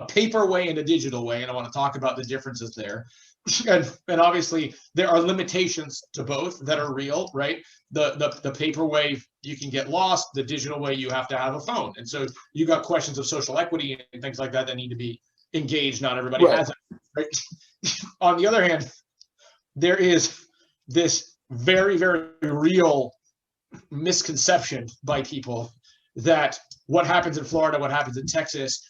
paper way and a digital way, and I want to talk about the differences there. And obviously there are limitations to both that are real, right? The paper way you can get lost, the digital way you have to have a phone, and so you got questions of social equity and things like that that need to be engaged. Not everybody has it, right? On the other hand, there is this very, very real misconception by people that what happens in Florida, what happens in Texas,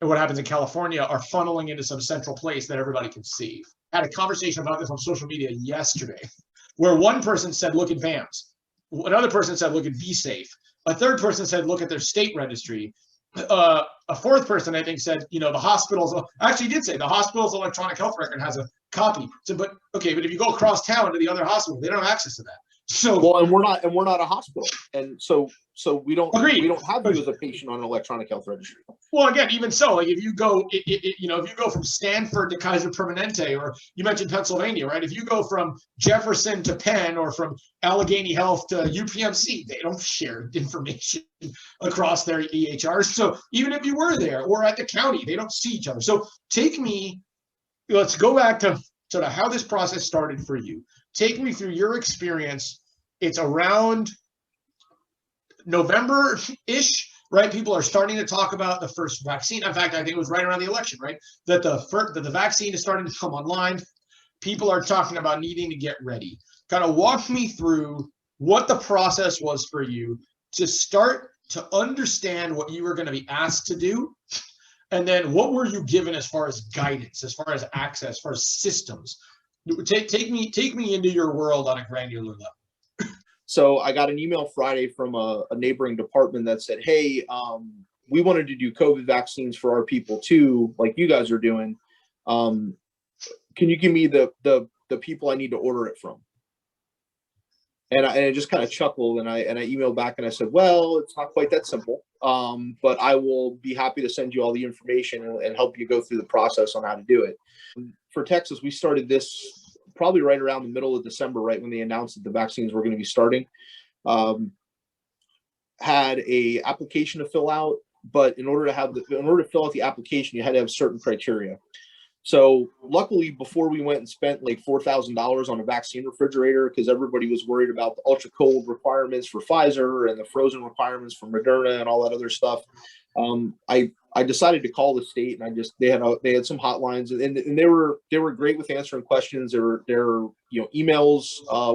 and what happens in California are funneling into some central place that everybody can see. I had a conversation about this on social media yesterday, where one person said, look at VAMS. Another person said, look at VSafe. A third person said, look at their state registry. A fourth person, I think, said, the hospitals, actually did say the hospital's electronic health record has a copy. So, but if you go across town to the other hospital, they don't have access to that. So, well, and we're not a hospital, and so we don't have you as a patient on an electronic health registry. Well, again, even so, like if you go, if you go from Stanford to Kaiser Permanente, or you mentioned Pennsylvania, right? If you go from Jefferson to Penn, or from Allegheny Health to UPMC, they don't share information across their EHRs. So even if you were there or at the county, they don't see each other. So let's go back to sort of how this process started for you. Take me through your experience. It's around November-ish, right? People are starting to talk about the first vaccine. In fact, I think it was right around the election, right? That the vaccine is starting to come online. People are talking about needing to get ready. Kind of walk me through what the process was for you to start to understand what you were going to be asked to do. And then what were you given as far as guidance, as far as access, as far as systems? Take me into your world on a granular level. So I got an email Friday from a neighboring department that said, hey, we wanted to do COVID vaccines for our people too, like you guys are doing. Can you give me the people I need to order it from? And I just kind of chuckled, and I emailed back and I said, well, it's not quite that simple, but I will be happy to send you all the information and help you go through the process on how to do it. For Texas, we started this probably right around the middle of December, right when they announced that the vaccines were going to be starting. Had a application to fill out, but in order to fill out the application, you had to have certain criteria. So luckily, before we went and spent like $4,000 on a vaccine refrigerator, because everybody was worried about the ultra cold requirements for Pfizer and the frozen requirements for Moderna and all that other stuff, I decided to call the state, and they had some hotlines, and they were great with answering questions. Their emails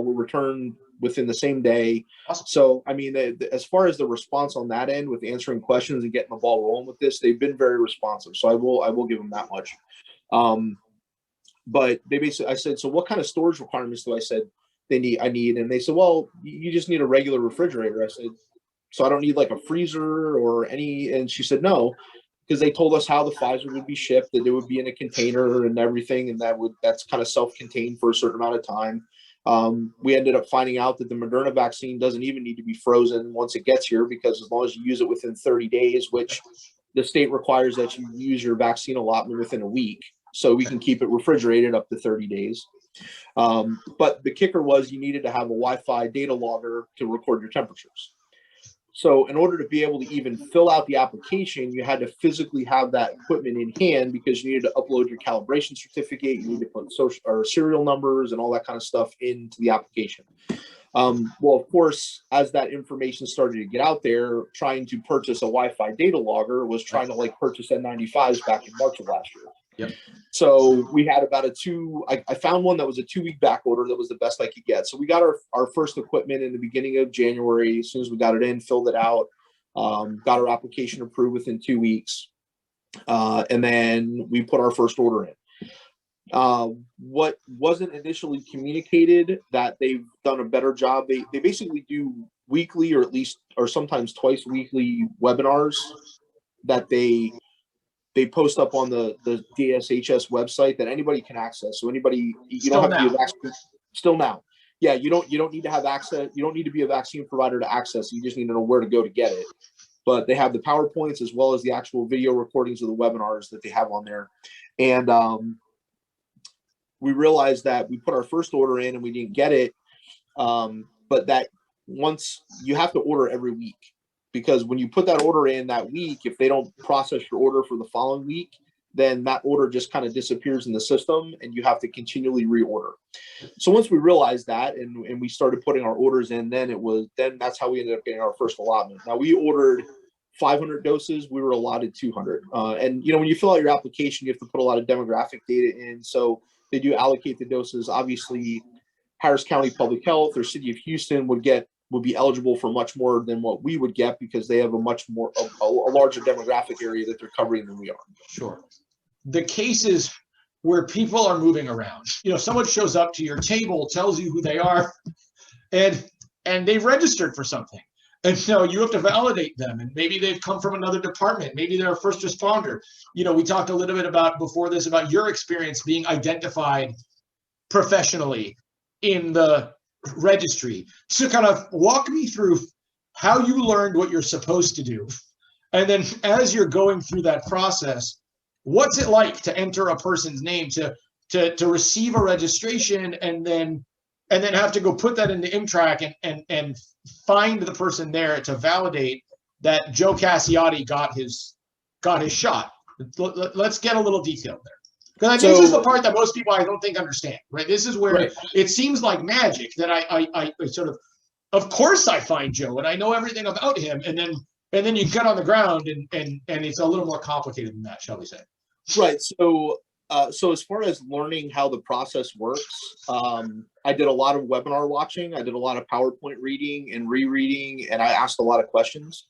were returned within the same day. Awesome. So I mean, as far as the response on that end with answering questions and getting the ball rolling with this, they've been very responsive. So I will give them that much. But I said, so what kind of storage requirements do I need? And they said, well, you just need a regular refrigerator. I said, so I don't need like a freezer or any, and she said, no, because they told us how the Pfizer would be shipped, that it would be in a container and everything. And that's kind of self-contained for a certain amount of time. We ended up finding out that the Moderna vaccine doesn't even need to be frozen once it gets here, because as long as you use it within 30 days, which the state requires that you use your vaccine allotment within a week, so we can keep it refrigerated up to 30 days. But the kicker was you needed to have a Wi-Fi data logger to record your temperatures. So in order to be able to even fill out the application, you had to physically have that equipment in hand, because you needed to upload your calibration certificate, you need to put serial numbers and all that kind of stuff into the application. Well, of course, as that information started to get out there, trying to purchase a Wi-Fi data logger was trying to purchase N95s back in March of last year. Yep. So we had about I found one that was a 2-week back order that was the best I could get. So we got our first equipment in the beginning of January. As soon as we got it in, filled it out, got our application approved within 2 weeks. And then we put our first order in. What wasn't initially communicated, that they've done a better job. They basically do weekly, or sometimes twice weekly webinars that they post up on the DSHS website that anybody can access. So anybody, you don't have to be a vaccine. Still now. Yeah, you don't need to have access. You don't need to be a vaccine provider to access. You just need to know where to go to get it. But they have the PowerPoints as well as the actual video recordings of the webinars that they have on there. And we realized that we put our first order in and we didn't get it. But that once you have to order every week, because when you put that order in that week, if they don't process your order for the following week, then that order just kind of disappears in the system and you have to continually reorder. So once we realized that and we started putting our orders in, then that's how we ended up getting our first allotment. Now we ordered 500 doses, we were allotted 200. And when you fill out your application, you have to put a lot of demographic data in. So they do allocate the doses. Obviously, Harris County Public Health or City of Houston would be eligible for much more than what we would get because they have a larger demographic area that they're covering than we are. Sure. The cases where people are moving around, someone shows up to your table, tells you who they are, and they've registered for something. And so you have to validate them. And maybe they've come from another department. Maybe they're a first responder. We talked a little bit about your experience being identified professionally in the registry. So kind of walk me through how you learned what you're supposed to do. And then as you're going through that process, what's it like to enter a person's name, to receive a registration and then have to go put that into ImTrack and find the person there to validate that Joe Casciotti got his shot. Let's get a little detailed there. Because I think this is the part that most people I don't think understand, right? This is where it seems like magic that I sort of course I find Joe and I know everything about him, and then you get on the ground and it's a little more complicated than that, shall we say? Right. So as far as learning how the process works, I did a lot of webinar watching. I did a lot of PowerPoint reading and rereading, and I asked a lot of questions.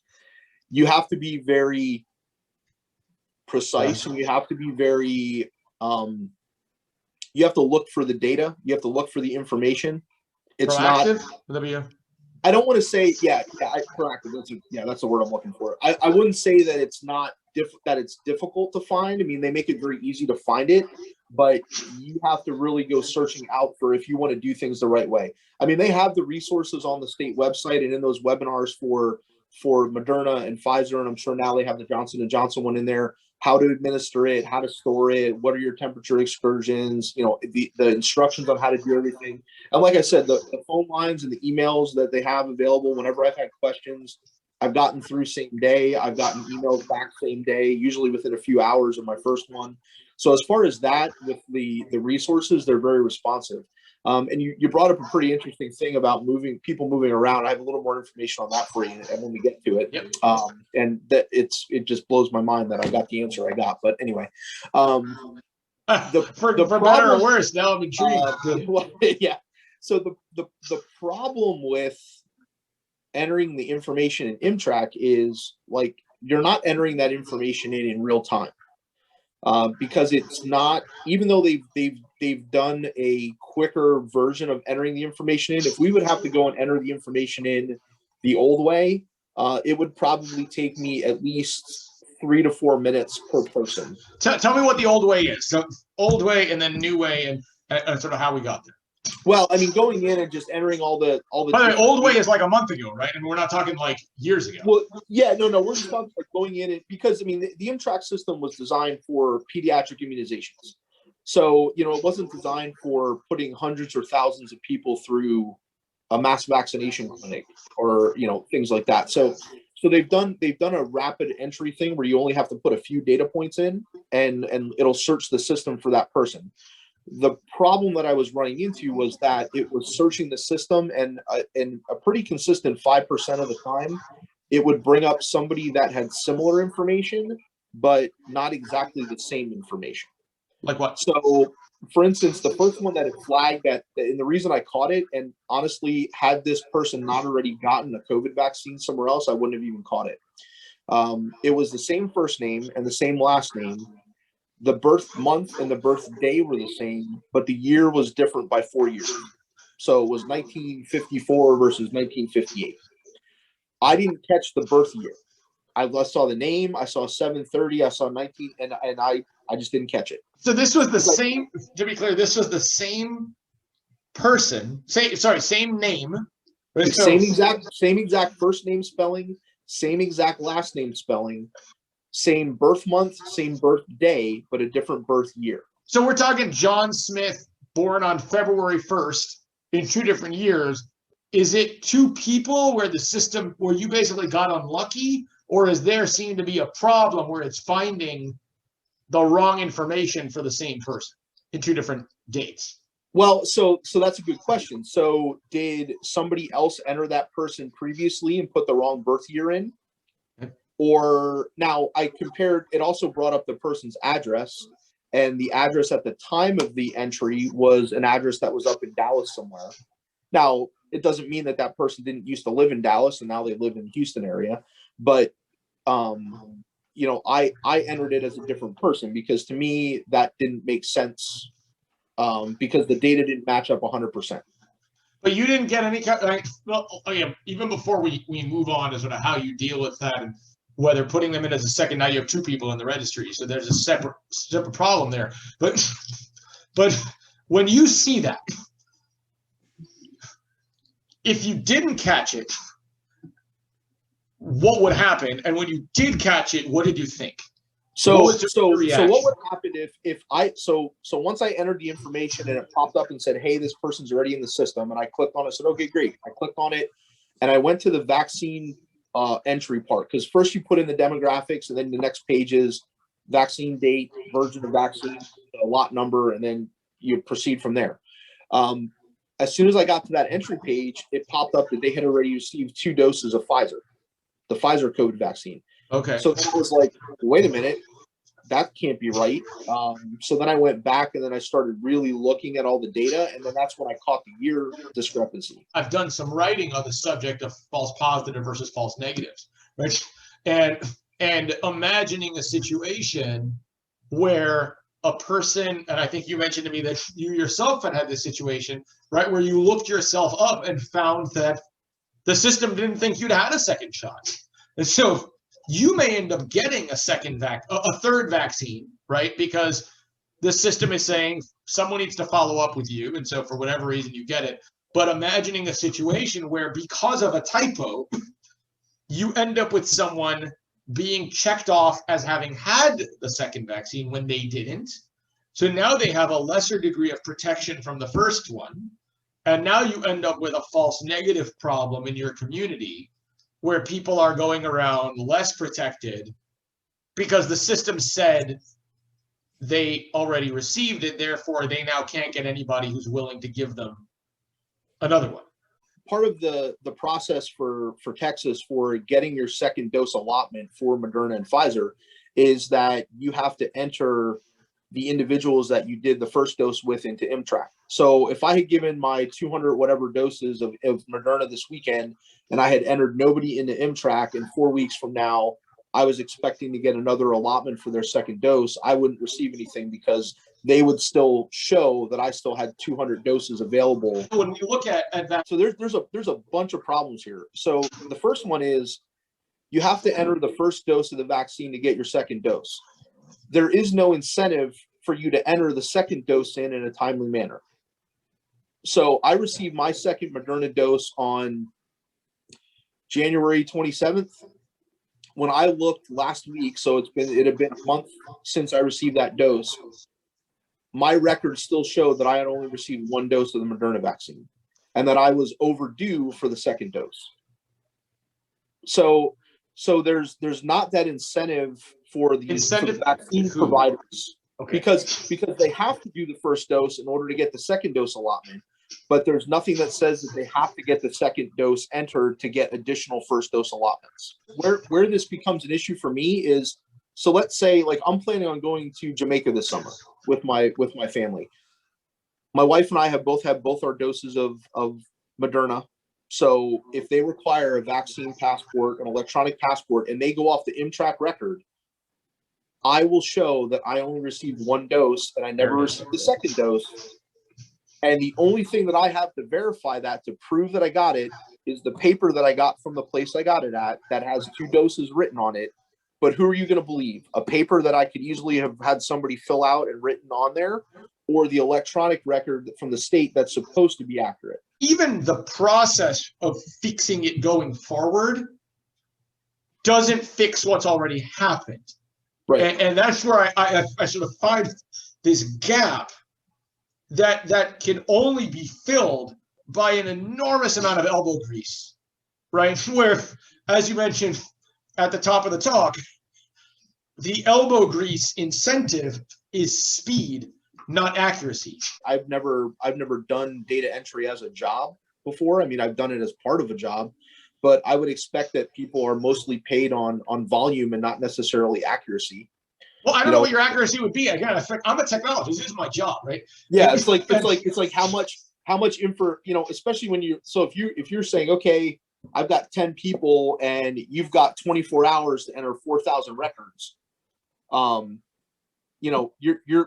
You have to be very precise, and you have to be very, you have to look for the data. You have to look for the information. It's proactive? I don't want to say, proactive. That's the word I'm looking for. I wouldn't say that it's not that it's difficult to find. I mean, they make it very easy to find it, but you have to really go searching out for if you want to do things the right way. I mean, they have the resources on the state website and in those webinars for Moderna and Pfizer, and I'm sure now they have the Johnson & Johnson one in there, how to administer it, how to store it, what are your temperature excursions, the instructions on how to do everything. And like I said, the phone lines and the emails that they have available whenever I've had questions, I've gotten through same day. I've gotten emails back same day, usually within a few hours of my first one. So as far as that, with the resources, they're very responsive. And you brought up a pretty interesting thing about people moving around. I have a little more information on that for you and when we get to it. Yep. And that it just blows my mind that I got the answer I got. But anyway, for better or worse, now I'm intrigued. So the problem with entering the information in ImTrack is like you're not entering that information in real time. Because it's not, even though they've done a quicker version of entering the information in, if we would have to go and enter the information in the old way, it would probably take me at least 3 to 4 minutes per person. Tell me what the old way is. So old way and then new way and sort of how we got there. Well, I mean, going in and just entering all the. By the way, old way is like a month ago, right? I mean, we're not talking like years ago. Well, yeah, no, we're just talking like going in because I mean, the ImTrack system was designed for pediatric immunizations, so it wasn't designed for putting hundreds or thousands of people through a mass vaccination clinic or things like that. So they've done a rapid entry thing where you only have to put a few data points in, and it'll search the system for that person. The problem that I was running into was that it was searching the system, and a pretty consistent 5% of the time, it would bring up somebody that had similar information, but not exactly the same information. Like what? So, for instance, the first one that it flagged and the reason I caught it, and honestly, had this person not already gotten a COVID vaccine somewhere else, I wouldn't have even caught it. It was the same first name and the same last name. The birth month and the birth day were the same, but the year was different by 4 years. So it was 1954 versus 1958. I didn't catch the birth year. I saw the name, I saw 730, I saw 19, and I just didn't catch it. So this was the same, to be clear, this was the same person, same name. Right? Same exact first name spelling, same exact last name spelling. Same birth month, same birth day, but a different birth year. So we're talking John Smith, born on February 1st in 2 different years. Is it 2 people where you basically got unlucky, or is there seem to be a problem where it's finding the wrong information for the same person in 2 different dates? Well, so that's a good question. So did somebody else enter that person previously and put the wrong birth year in? Or now I compared, it also brought up the person's address, and the address at the time of the entry was an address that was up in Dallas somewhere. Now, it doesn't mean that that person didn't used to live in Dallas and now they live in the Houston area, but you know, I entered it as a different person because to me that didn't make sense, because the data didn't match up 100%. But you didn't get any kind, like, well, even before we move on to sort of how you deal with that and whether putting them in as a second, now you have 2 people in the registry, so there's a separate problem there. But when you see that, if you didn't catch it, what would happen? And when you did catch it, what did you think? So what would happen if I once I entered the information and it popped up and said, hey, this person's already in the system, and I clicked on it, said, okay, great. I clicked on it and I went to the vaccine entry part, because first you put in the demographics and then the next page is vaccine date, version of vaccine, lot number, and then you proceed from there. As soon as I got to that entry page, it popped up that they had already received 2 doses of Pfizer, the Pfizer COVID vaccine. Okay. So it was like, wait a minute, that can't be right. So then I went back and then I started really looking at all the data, and then that's when I caught the year discrepancy. I've done some writing on the subject of false positive versus false negatives, right? And imagining a situation where a person, and I think you mentioned to me that you yourself had this situation, right, where you looked yourself up and found that the system didn't think you'd had a second shot. And so you may end up getting a third vaccine, right? Because the system is saying someone needs to follow up with you. And so for whatever reason, you get it. But imagining a situation where because of a typo, you end up with someone being checked off as having had the second vaccine when they didn't. So now they have a lesser degree of protection from the first one. And now you end up with a false negative problem in your community where people are going around less protected because the system said they already received it, therefore they now can't get anybody who's willing to give them another one. Part of the process for Texas for getting your second dose allotment for Moderna and Pfizer is that you have to enter the individuals that you did the first dose with into MTRAC. So if I had given my 200 whatever doses of Moderna this weekend and I had entered nobody into MTRAC, and 4 weeks from now I was expecting to get another allotment for their second dose, I wouldn't receive anything because they would still show that I still had 200 doses available. When we look at that, so there's a bunch of problems here. So the first one is you have to enter the first dose of the vaccine to get your second dose. There is no incentive for you to enter the second dose in a timely manner. So I received my second Moderna dose on January 27th. When I looked last week, so it had been a month since I received that dose, my record still showed that I had only received 1 dose of the Moderna vaccine and that I was overdue for the second dose. So there's not that incentive for the vaccine providers, okay, because they have to do the first dose in order to get the second dose allotment, but there's nothing that says that they have to get the second dose entered to get additional first dose allotments. Where this becomes an issue for me is, so let's say like I'm planning on going to Jamaica this summer with my family. My wife and I have both had both our doses of Moderna. So if they require a vaccine passport, an electronic passport, and they go off the MTRAC record, I will show that I only received 1 dose and I never received the second dose. And the only thing that I have to verify that to prove that I got it is the paper that I got from the place I got it at that has 2 doses written on it. But who are you going to believe? A paper that I could easily have had somebody fill out and written on there, or the electronic record from the state that's supposed to be accurate? Even the process of fixing it going forward doesn't fix what's already happened. Right. And that's where I sort of find this gap that can only be filled by an enormous amount of elbow grease, right? Where, as you mentioned at the top of the talk, the elbow grease incentive is speed, not accuracy. I've never done data entry as a job before. I mean, I've done it as part of a job, but I would expect that people are mostly paid on volume and not necessarily accuracy. Well, I don't know what your accuracy would be. Again, I'm a technologist. This is my job, right? Yeah, it's like how much info, especially when if you're saying, okay, I've got 10 people and you've got 24 hours to enter 4,000 records. You're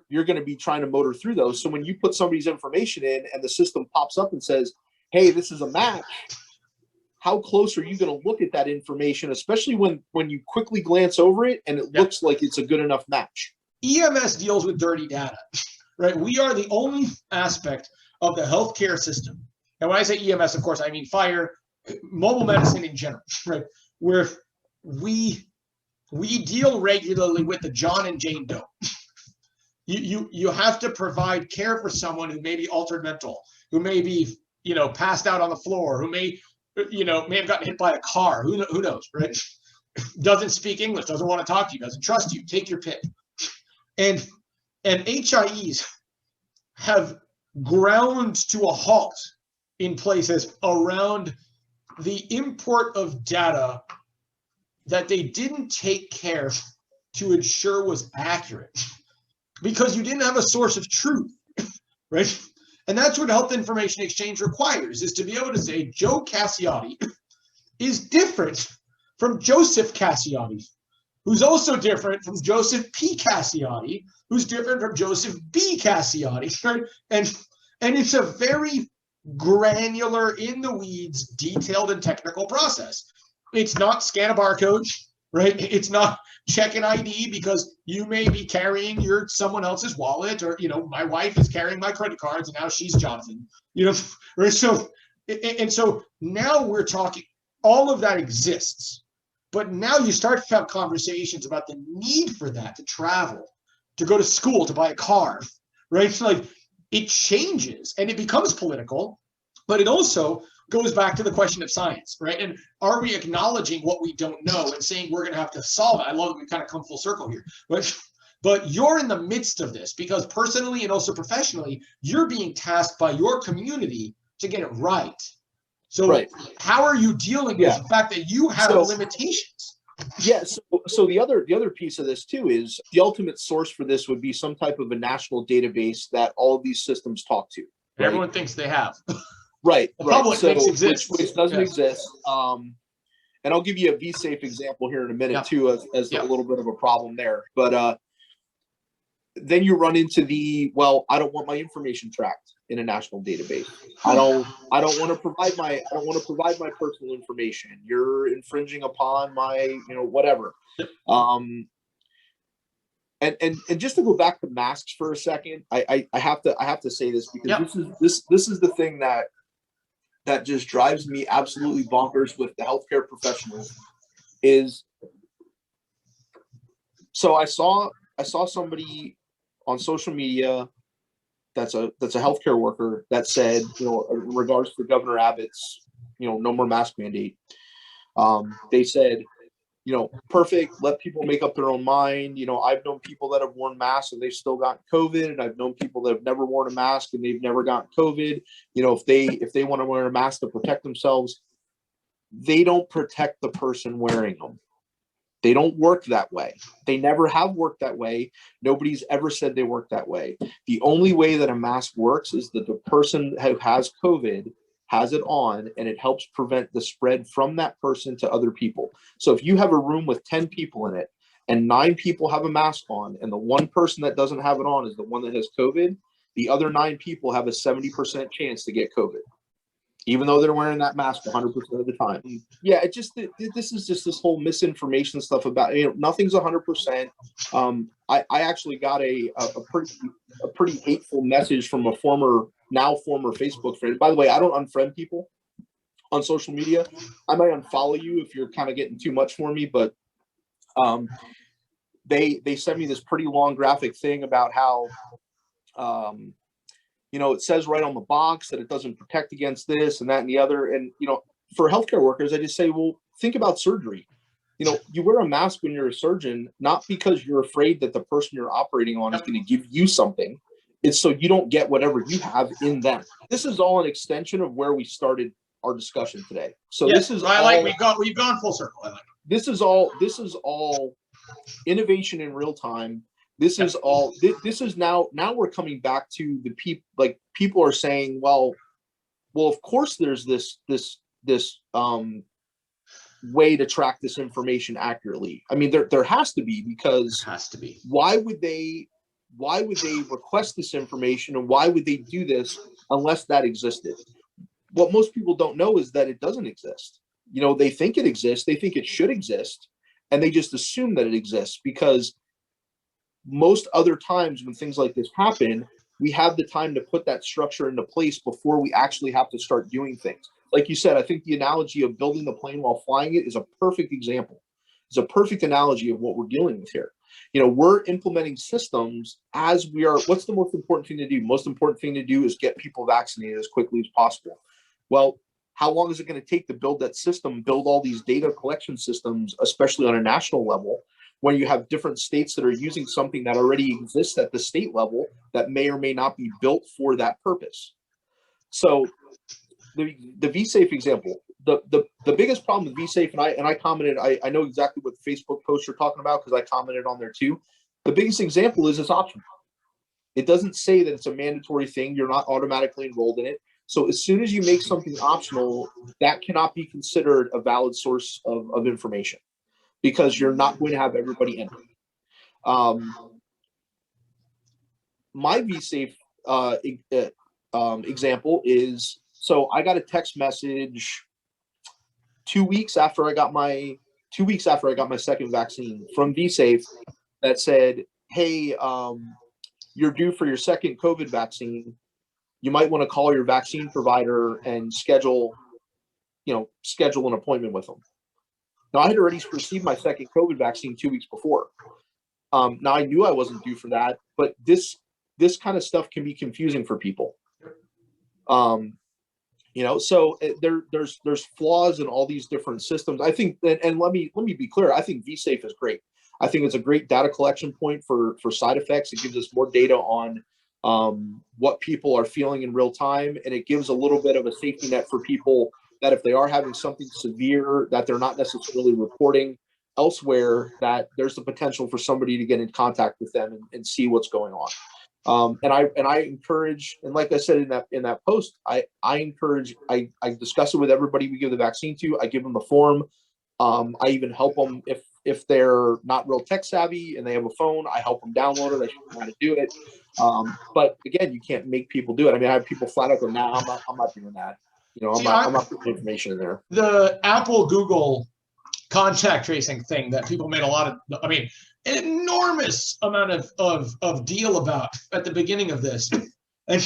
going to be trying to motor through those. So when you put somebody's information in and the system pops up and says, hey, this is a match, how close are you going to look at that information, especially when you quickly glance over it and it looks like it's a good enough match? EMS deals with dirty data, right? We are the only aspect of the healthcare system. And when I say EMS, of course, I mean fire, mobile medicine in general, right? Where we deal regularly with the John and Jane Doe. You have to provide care for someone who may be altered mental, who may be, passed out on the floor, who may have gotten hit by a car. Who knows, right? Doesn't speak English, doesn't want to talk to you, doesn't trust you. Take your pick. And HIEs have ground to a halt in places around the import of data that they didn't take care to ensure was accurate, because you didn't have a source of truth, right? And that's what health information exchange requires, is to be able to say Joe Casciotti is different from Joseph Casciotti, who's also different from Joseph P. Casciotti, who's different from Joseph B. Casciotti, right? And it's a very granular, in the weeds, detailed and technical process. It's not scan a barcode, right? It's not check an ID because you may be carrying someone else's wallet, or my wife is carrying my credit cards and now she's Jonathan, right? So now we're talking, all of that exists, but now you start to have conversations about the need for that to travel, to go to school, to buy a car, right? So like it changes and it becomes political, but it also goes back to the question of science, right? And are we acknowledging what we don't know and saying we're going to have to solve it? I love that we've kind of come full circle here, right? But you're in the midst of this because personally and also professionally, you're being tasked by your community to get it right. So how are you dealing with the fact that you have limitations? Yes. So the other piece of this too is the ultimate source for this would be some type of a national database that all of these systems talk to. Right? Everyone thinks they have. Right. The public thinks exists. Which doesn't exist. And I'll give you a V-Safe example here in a minute too, as a little bit of a problem there. But then you run into I don't want my information tracked in a national database. I don't want to provide my personal information. You're infringing upon my, whatever. And just to go back to masks for a second, I have to say this because this is the thing that just drives me absolutely bonkers with the healthcare professionals is, so I saw somebody on social media that's a healthcare worker that said, in regards to Governor Abbott's, no more mask mandate, they said, perfect, let people make up their own mind. I've known people that have worn masks and they've still gotten COVID, and I've known people that have never worn a mask and they've never gotten COVID. If they want to wear a mask to protect themselves, they don't protect the person wearing them. They don't work that way. They never have worked that way. Nobody's ever said they work that way. The only way that a mask works is that the person who has COVID has it on, and it helps prevent the spread from that person to other people. So if you have a room with 10 people in it and 9 people have a mask on, and the one person that doesn't have it on is the one that has COVID, the other 9 people have a 70% chance to get COVID, even though they're wearing that mask 100% of the time. Yeah, this is just this whole misinformation stuff about, nothing's 100%. I actually got a pretty hateful message from a former Facebook friend. By the way, I don't unfriend people on social media. I might unfollow you if you're kind of getting too much for me, but they sent me this pretty long graphic thing about how it says right on the box that it doesn't protect against this and that and the other. And for healthcare workers, I just say, well, think about surgery. You know, you wear a mask when you're a surgeon, not because you're afraid that the person you're operating on is going to give you something. It's so you don't get whatever you have in them. This is all an extension of where we started our discussion today. So yes, this is we've gone full circle. I like it. This is all innovation in real time. This is all this is now we're coming back to the people, like people are saying, well, of course there's this way to track this information accurately. I mean, there has to be, because why would they request this information, and why would they do this unless that existed? What most people don't know is that it doesn't exist. You know, they think it exists, they think it should exist, and they just assume that it exists, because most other times when things like this happen, we have the time to put that structure into place before we actually have to start doing things. Like you said, I think the analogy of building the plane while flying it is a perfect example. It's a perfect analogy of what we're dealing with here. You know, we're implementing systems as we are. What's the most important thing to do? Most important thing to do is get people vaccinated as quickly as possible. Well, how long is it going to take to build that system, build all these data collection systems, especially on a national level, when you have different states that are using something that already exists at the state level that may or may not be built for that purpose? So the VSafe example, the biggest problem with VSafe, and I commented, I know exactly what Facebook posts you're talking about because I commented on there too. The biggest example is it's optional. It doesn't say that it's a mandatory thing. You're not automatically enrolled in it. So as soon as you make something optional, that cannot be considered a valid source of information, because you're not going to have everybody in it. My VSafe example is, so I got a text message 2 weeks after I got my second vaccine from VSafe that said, "Hey, you're due for your second COVID vaccine. You might want to call your vaccine provider and schedule an appointment with them." Now, I had already received my second COVID vaccine 2 weeks before. Now, I knew I wasn't due for that, but this kind of stuff can be confusing for people. So there's flaws in all these different systems. I think, and let me be clear, I think VSafe is great. I think it's a great data collection point for side effects. It gives us more data on what people are feeling in real time, and it gives a little bit of a safety net for people that if they are having something severe that they're not necessarily reporting elsewhere, that there's the potential for somebody to get in contact with them and see what's going on. And I encourage, and like I said in that post, I encourage, I discuss it with everybody we give the vaccine to. I give them the form. I even help them if they're not real tech savvy and they have a phone, I help them download it. I show them how to do it. But again, you can't make people do it. I mean, I have people flat out go, "Nah, I'm not doing that." You know, I'm not putting information in there. The Apple Google contact tracing thing that people made an enormous amount of deal about at the beginning of this, and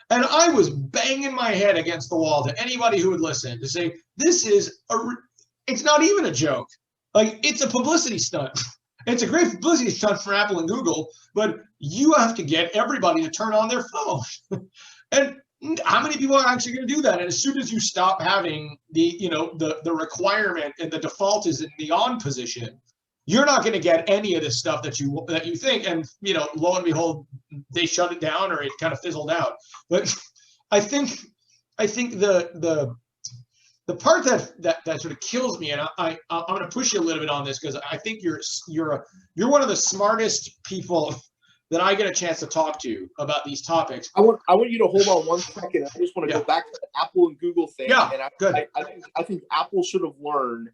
I was banging my head against the wall to anybody who would listen to say, it's not even a joke. Like, it's a publicity stunt. It's a great publicity stunt for Apple and Google, but you have to get everybody to turn on their phone. And how many people are actually going to do that? And as soon as you stop having the requirement and the default is in the on position, you're not going to get any of this stuff that you think. And lo and behold, they shut it down, or it kind of fizzled out. But I think the part that sort of kills me, and I'm going to push you a little bit on this, because I think you're one of the smartest people that I get a chance to talk to about these topics. I want you to hold on 1 second. I just want to go back to the Apple and Google thing. Yeah, and good. I think Apple should have learned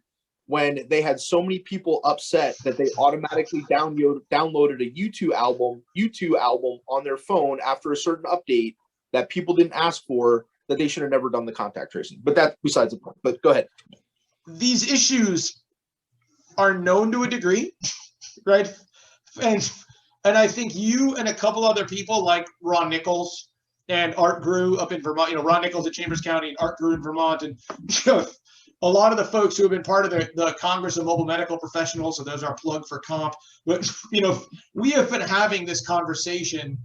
when they had so many people upset that they automatically downloaded a U2 album on their phone after a certain update that people didn't ask for, that they should have never done the contact tracing. But that's besides the point. But go ahead. These issues are known to a degree, right? And I think you and a couple other people like Ron Nichols and Art Grew up in Vermont, Ron Nichols at Chambers County and Art Grew in Vermont, and a lot of the folks who have been part of the Congress of Mobile Medical Professionals, so there's our plug for COMP. But, we have been having this conversation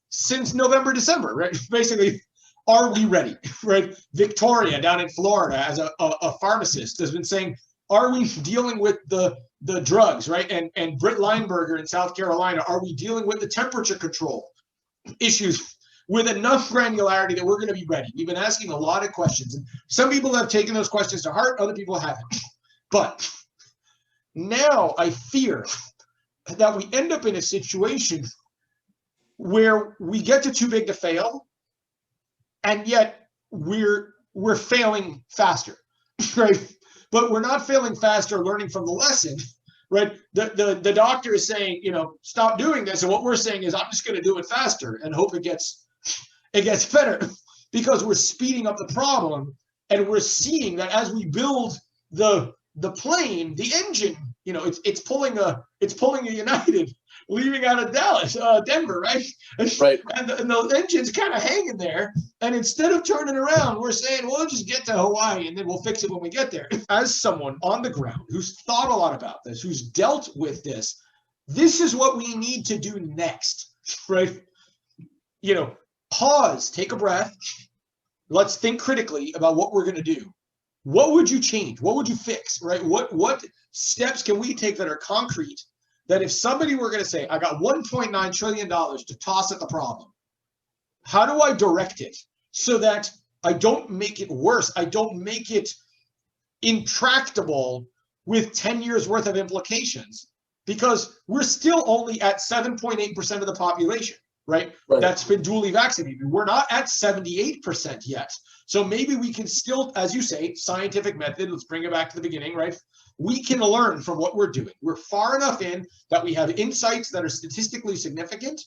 since November, December, right? Basically, are we ready, right? Victoria down in Florida, as a pharmacist, has been saying, Are we dealing with the drugs, right? And Britt Lineberger in South Carolina, are we dealing with the temperature control issues with enough granularity that we're going to be ready? We've been asking a lot of questions, and some people have taken those questions to heart, other people haven't. But now I fear that we end up in a situation where we get to too big to fail, and yet we're failing faster, right? But we're not failing faster, learning from the lesson, right? The doctor is saying, stop doing this, and what we're saying is, I'm just going to do it faster and hope it gets better, because we're speeding up the problem, and we're seeing that as we build the plane, the engine, it's pulling a United leaving out of Denver, right? Right. And the engine's kind of hanging there. And instead of turning around, we're saying, well, we'll just get to Hawaii and then we'll fix it when we get there. As someone on the ground who's thought a lot about this, who's dealt with this is what we need to do next, right? Pause, take a breath. Let's think critically about what we're going to do. What would you change? What would you fix, right? What steps can we take that are concrete, that if somebody were going to say, I got $1.9 trillion to toss at the problem, how do I direct it so that I don't make it worse? I don't make it intractable with 10 years worth of implications, because we're still only at 7.8% of the population, right? That's been duly vaccinated. We're not at 78% yet. So maybe we can still, as you say, scientific method, let's bring it back to the beginning, right? We can learn from what we're doing. We're far enough in that we have insights that are statistically significant,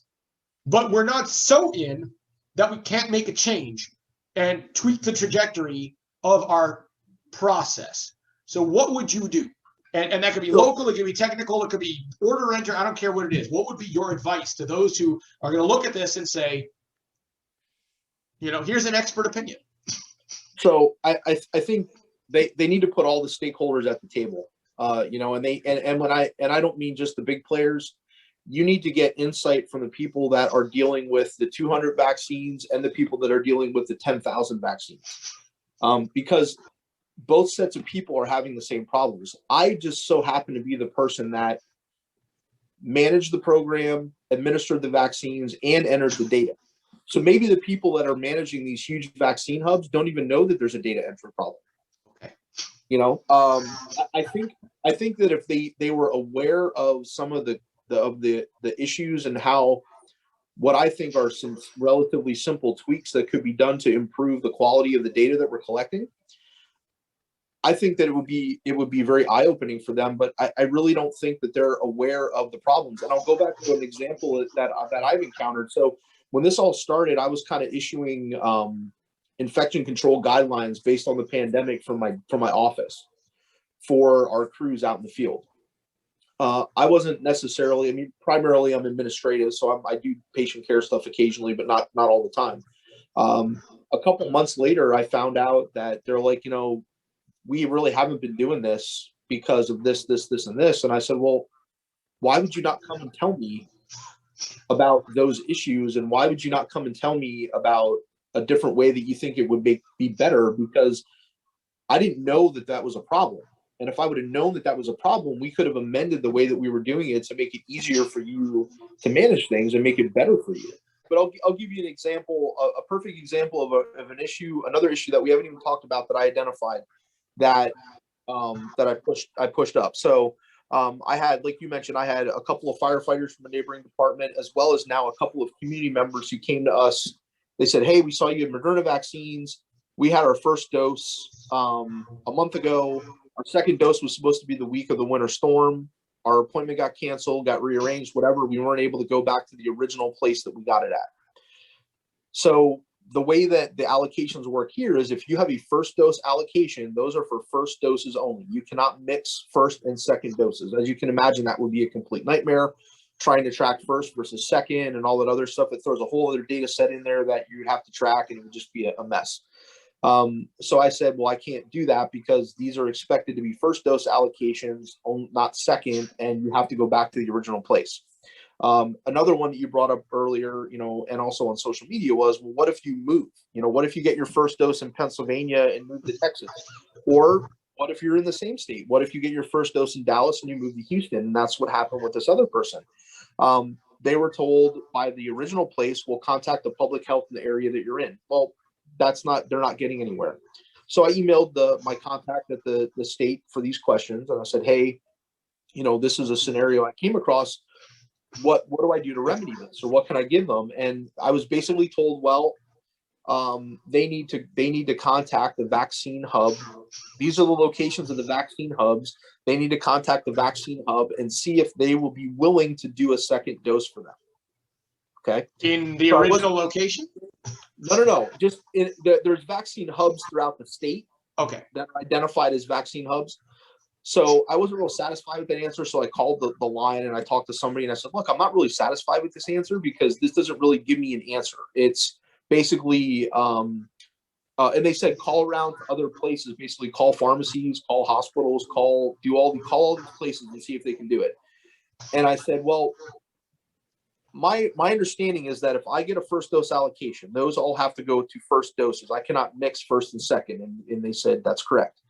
but we're not so in that we can't make a change and tweak the trajectory of our process. So what would you do? And that could be local, it could be technical, it could be order enter, I don't care what it is. What would be your advice to those who are going to look at this and say, here's an expert opinion? So I think they need to put all the stakeholders at the table, and I don't mean just the big players. You need to get insight from the people that are dealing with the 200 vaccines and the people that are dealing with the 10,000 vaccines, because both sets of people are having the same problems. I just so happen to be the person that managed the program, administered the vaccines, and entered the data. So maybe the people that are managing these huge vaccine hubs don't even know that there's a data entry problem. Okay. I think that if they were aware of some of the issues and how, what I think are some relatively simple tweaks that could be done to improve the quality of the data that we're collecting, I think that it would be very eye-opening for them. But I really don't think that they're aware of the problems. And I'll go back to an example that I've encountered. So when this all started, I was kind of issuing infection control guidelines based on the pandemic from my office for our crews out in the field. I wasn't necessarily, primarily I'm administrative, so I do patient care stuff occasionally, but not all the time. A couple months later, I found out that they're like, we really haven't been doing this because of this, and this. And I said, well, why would you not come and tell me about those issues? And why would you not come and tell me about a different way that you think it would be better? Because I didn't know that was a problem. And if I would have known that was a problem, we could have amended the way that we were doing it to make it easier for you to manage things and make it better for you. But I'll give you an example, a perfect example of an issue, another issue that we haven't even talked about that I identified that I pushed up. So I had, like you mentioned, I had a couple of firefighters from a neighboring department, as well as now a couple of community members who came to us. They said, hey, we saw you had Moderna vaccines. We had our first dose a month ago. Our second dose was supposed to be the week of the winter storm. Our appointment got canceled, got rearranged, whatever. We weren't able to go back to the original place that we got it at. So the way that the allocations work here is if you have a first dose allocation, those are for first doses only. You cannot mix first and second doses. As you can imagine, that would be a complete nightmare, trying to track first versus second and all that other stuff. It throws a whole other data set in there that you'd have to track, and it would just be a mess. So I said, well, I can't do that because these are expected to be first dose allocations, not second, and you have to go back to the original place. Another one that you brought up earlier, and also on social media was, well, what if you move? What if you get your first dose in Pennsylvania and move to Texas? Or What if you're in the same state? What if you get your first dose in Dallas and you move to Houston? And that's what happened with this other person. They were told by the original place, we'll contact the public health in the area that you're in. Well, they're not getting anywhere. So I emailed my contact at the state for these questions. And I said, hey, this is a scenario I came across. What do I do to remedy this? Or what can I give them? And I was basically told, well, they need to contact the vaccine hub. These are the locations of the vaccine hubs. They need to contact the vaccine hub and see if they will be willing to do a second dose for them. Okay. In the original location? No. Just there's vaccine hubs throughout the state. Okay. That are identified as vaccine hubs. So I wasn't real satisfied with that answer. So I called the line and I talked to somebody and I said, look, I'm not really satisfied with this answer because this doesn't really give me an answer. It's basically, and they said, call around to other places, basically call pharmacies, call hospitals, call all these places and see if they can do it. And I said, well, my understanding is that if I get a first dose allocation, those all have to go to first doses. I cannot mix first and second. And they said, that's correct.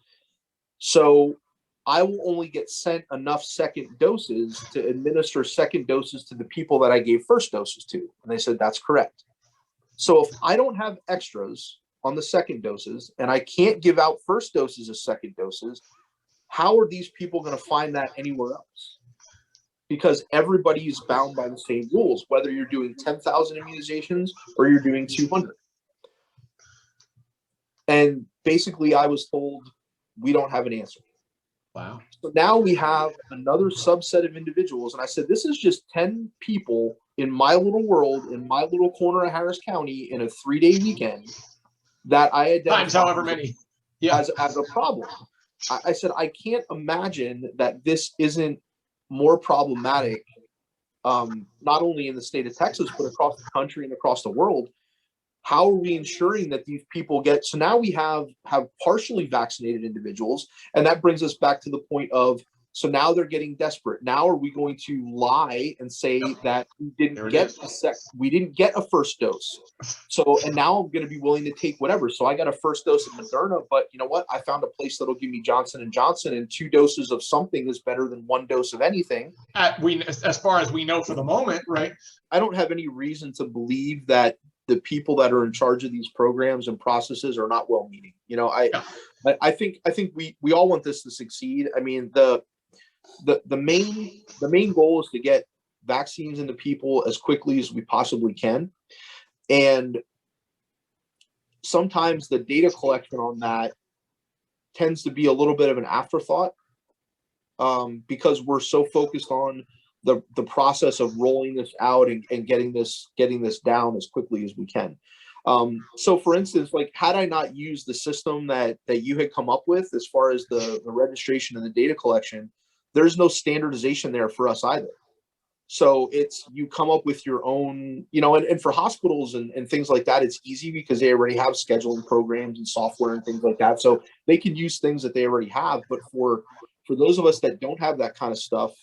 So I will only get sent enough second doses to administer second doses to the people that I gave first doses to. And they said, that's correct. So if I don't have extras on the second doses and I can't give out first doses as second doses, how are these people going to find that anywhere else? Because everybody is bound by the same rules, whether you're doing 10,000 immunizations or you're doing 200. And basically I was told we don't have an answer. Wow. So now we have another subset of individuals. And I said, this is just 10 people in my little world, in my little corner of Harris County in a 3-day weekend that I identified times however many. Yeah. as a problem. I said, I can't imagine that this isn't more problematic, not only in the state of Texas, but across the country and across the world. How are we ensuring that these people get, so now we have partially vaccinated individuals, and that brings us back to the point of, so now they're getting desperate. Now are we going to lie and say that we didn't get a first dose? So, and now I'm going to be willing to take whatever. So I got a first dose of Moderna, but you know what? I found a place that'll give me Johnson & Johnson, and 2 doses of something is better than 1 dose of anything. As far as we know for the moment, right? I don't have any reason to believe that the people that are in charge of these programs and processes are not well-meaning. I think we all want this to succeed. I mean, the main goal is to get vaccines into people as quickly as we possibly can. And sometimes the data collection on that tends to be a little bit of an afterthought, because we're so focused on the process of rolling this out and getting this down as quickly as we can. So for instance, like, had I not used the system that you had come up with as far as the registration and the data collection, there's no standardization there for us either. So you come up with your own, and for hospitals and things like that, it's easy because they already have scheduling programs and software and things like that. So they can use things that they already have. But for those of us that don't have that kind of stuff,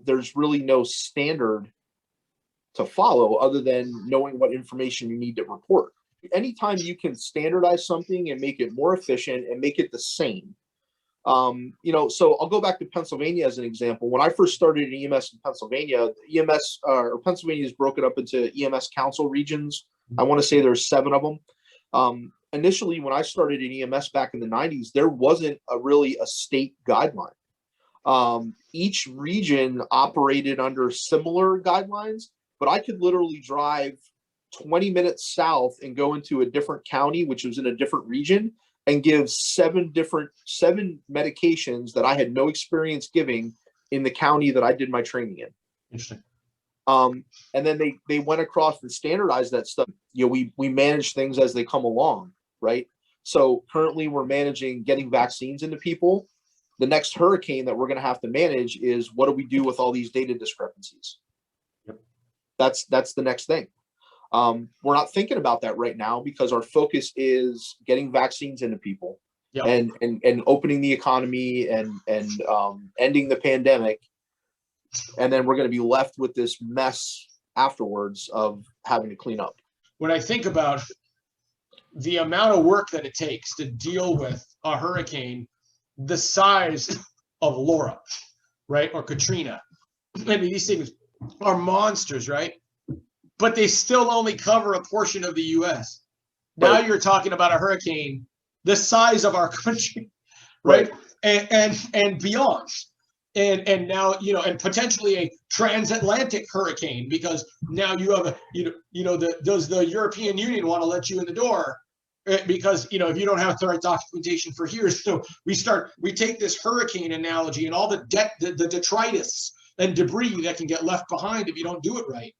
there's really no standard to follow other than knowing what information you need to report. Anytime you can standardize something and make it more efficient and make it the same. So I'll go back to Pennsylvania as an example. When I first started in EMS in Pennsylvania, Pennsylvania is broken up into EMS council regions. I want to say there's 7 of them. Initially, when I started in EMS back in the 90s, there wasn't really a state guideline. Each region operated under similar guidelines, but I could literally drive 20 minutes south and go into a different county, which was in a different region, and give 7 medications that I had no experience giving in the county that I did my training in. Interesting. And then they went across and standardized that stuff. We manage things as they come along, right? So currently we're managing getting vaccines into people. The next hurricane that we're going to have to manage is, what do we do with all these data discrepancies? Yep. That's the next thing. We're not thinking about that right now because our focus is getting vaccines into people. Yep. and opening the economy and ending the pandemic. And then we're going to be left with this mess afterwards of having to clean up. When I think about the amount of work that it takes to deal with a hurricane the size of Laura, right? Or Katrina. I mean, these things are monsters, right? But they still only cover a portion of the US. Now Right. you're talking about a hurricane the size of our country, right? And beyond. And now, you know, and potentially a transatlantic hurricane, because now you have does the European Union want to let you in the door? Because, you know, if you don't have the right documentation for here, so we take this hurricane analogy and all the detritus and debris that can get left behind if you don't do it right.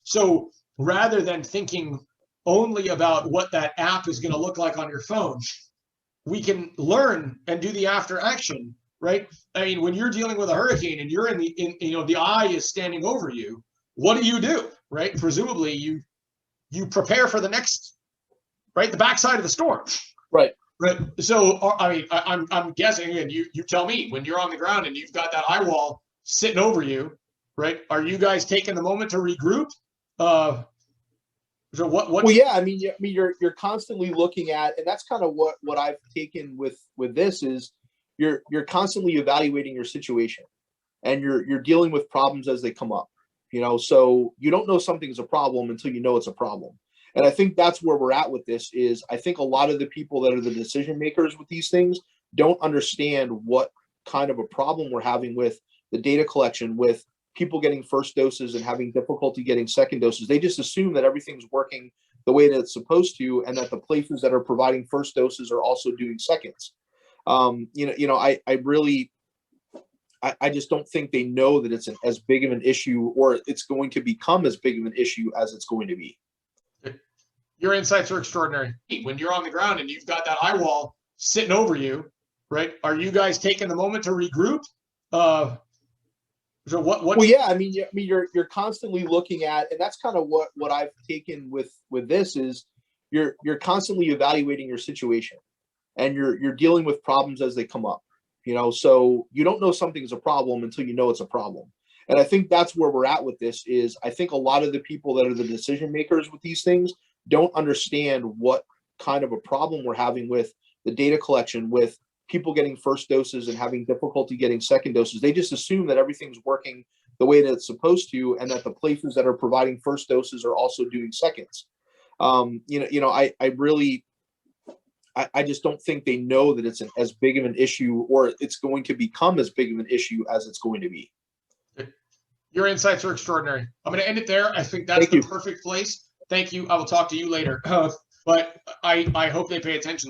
So rather than thinking only about what that app is going to look like on your phone, we can learn and do the after action, right? I mean, when you're dealing with a hurricane and you're the eye is standing over you, what do, right? Presumably you prepare for the next, right? The backside of the storm. Right. Right. So, I mean, I'm guessing, and you tell me, when you're on the ground and you've got that eye wall sitting over you, right? Are you guys taking the moment to regroup? So what? Well, yeah, I mean, you're constantly looking at, and that's kind of what I've taken with this is you're constantly evaluating your situation, and you're dealing with problems as they come up. You know, so you don't know something's a problem until you know it's a problem. And I think that's where we're at with this is I think a lot of the people that are the decision makers with these things don't understand what kind of a problem we're having with the data collection, with people getting first doses and having difficulty getting second doses. They just assume that everything's working the way that it's supposed to, and that the places that are providing first doses are also doing seconds. I just don't think they know that it's as big of an issue, or it's going to become as big of an issue as it's going to be. Your insights are extraordinary. When you're on the ground and you've got that eye wall sitting over you, right? Are you guys taking the moment to regroup? So what? Well, yeah, I mean, you're constantly looking at, and that's kind of what I've taken with this is you're constantly evaluating your situation, and you're dealing with problems as they come up. You know, so you don't know something's a problem until you know it's a problem. And I think that's where we're at with this is I think a lot of the people that are the decision makers with these things don't understand what kind of a problem we're having with the data collection, with people getting first doses and having difficulty getting second doses. They just assume that everything's working the way that it's supposed to, and that the places that are providing first doses are also doing seconds. I just don't think they know that it's as big of an issue, or it's going to become as big of an issue as it's going to be. Your insights are extraordinary. I'm going to end it there. I think that's the perfect place. Thank you. I will talk to you later. But I hope they pay attention.